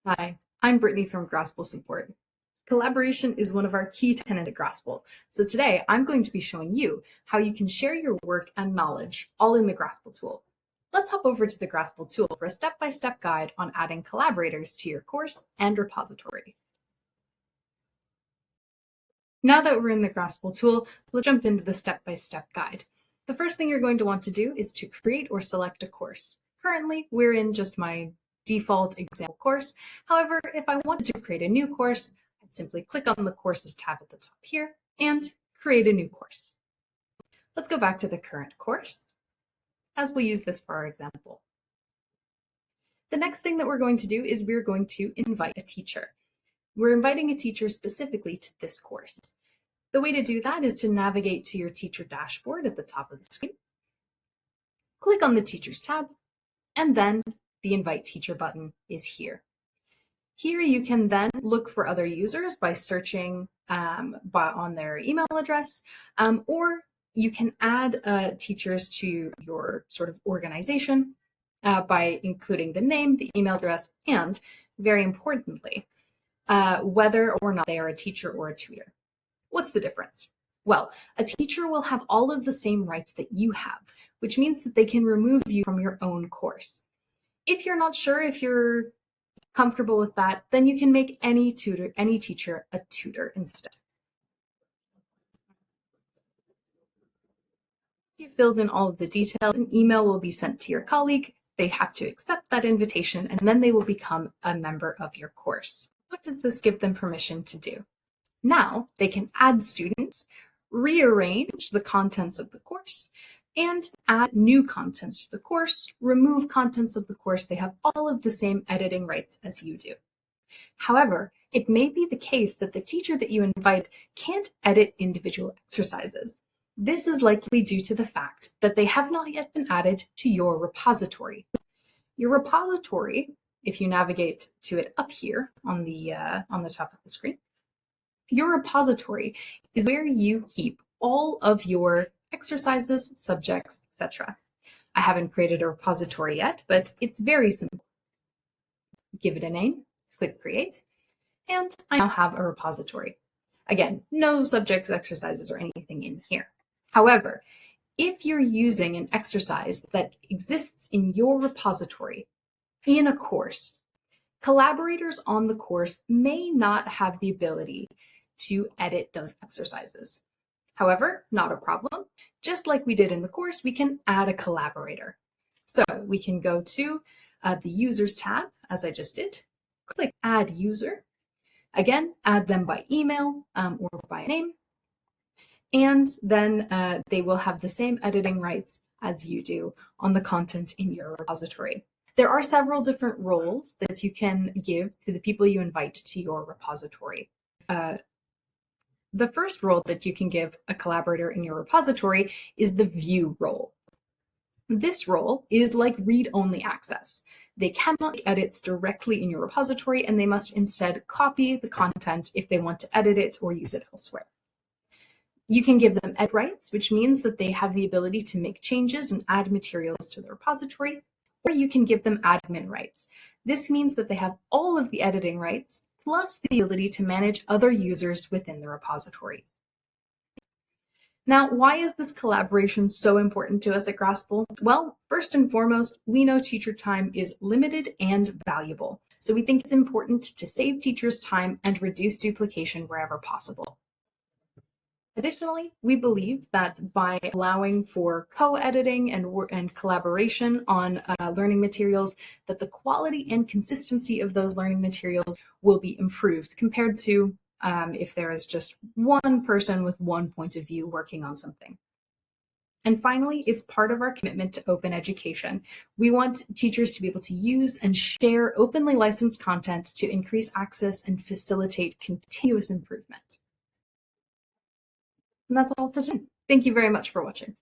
Hi, I'm Brittany from Grasple Support. Collaboration is one of our key tenets at Grasple, so today I'm going to be showing you how you can share your work and knowledge all in the Grasple tool. Let's hop over to the Grasple tool for a step-by-step guide on adding collaborators to your course and repository. Now that we're in the Grasple tool, let's jump into the step-by-step guide. The first thing you're going to want to do is to create or select a course. Currently, we're in just my default example course. However, if I wanted to create a new course, I'd simply click on the Courses tab at the top here and create a new course. Let's go back to the current course, as we'll use this for our example. The next thing that we're going to do is we're going to invite a teacher. We're inviting a teacher specifically to this course. The way to do that is to navigate to your teacher dashboard at the top of the screen. Click on the Teachers tab, and then the Invite Teacher button is here. Here you can then look for other users by searching on their email address, or you can add teachers to your sort of organization by including the name, the email address, and very importantly, whether or not they are a teacher or a tutor. What's the difference? Well, a teacher will have all of the same rights that you have, which means that they can remove you from your own course. If you're not sure if you're comfortable with that, then you can make any teacher a tutor instead. You filled in all of the details, an email will be sent to your colleague. They have to accept that invitation, and then they will become a member of your course. What does this give them permission to do? Now they can add students, rearrange the contents of the course, and add new contents to the course, remove contents of the course. They have all of the same editing rights as you do. However, it may be the case that the teacher that you invite can't edit individual exercises. This is likely due to the fact that they have not yet been added to your repository. Your repository, if you navigate to it up here on the top of the screen, your repository is where you keep all of your exercises, subjects, etc. I haven't created a repository yet, but it's very simple. Give it a name, click Create, and I now have a repository. Again, no subjects, exercises, or anything in here. However, if you're using an exercise that exists in your repository in a course, collaborators on the course may not have the ability to edit those exercises. However, not a problem. Just like we did in the course, we can add a collaborator. So we can go to the Users tab, as I just did, click Add User. Again, add them by email or by name, and then they will have the same editing rights as you do on the content in your repository. There are several different roles that you can give to the people you invite to your repository. The first role that you can give a collaborator in your repository is the View role. This role is like read-only access. They cannot make edits directly in your repository, and they must instead copy the content if they want to edit it or use it elsewhere. You can give them edit rights, which means that they have the ability to make changes and add materials to the repository, or you can give them admin rights. This means that they have all of the editing rights, plus the ability to manage other users within the repository. Now, why is this collaboration so important to us at Grasple? Well, first and foremost, we know teacher time is limited and valuable. So we think it's important to save teachers time and reduce duplication wherever possible. Additionally, we believe that by allowing for co-editing and collaboration on learning materials, that the quality and consistency of those learning materials will be improved compared to if there is just one person with one point of view working on something. And finally, it's part of our commitment to open education. We want teachers to be able to use and share openly licensed content to increase access and facilitate continuous improvement. And that's all for today. Thank you very much for watching.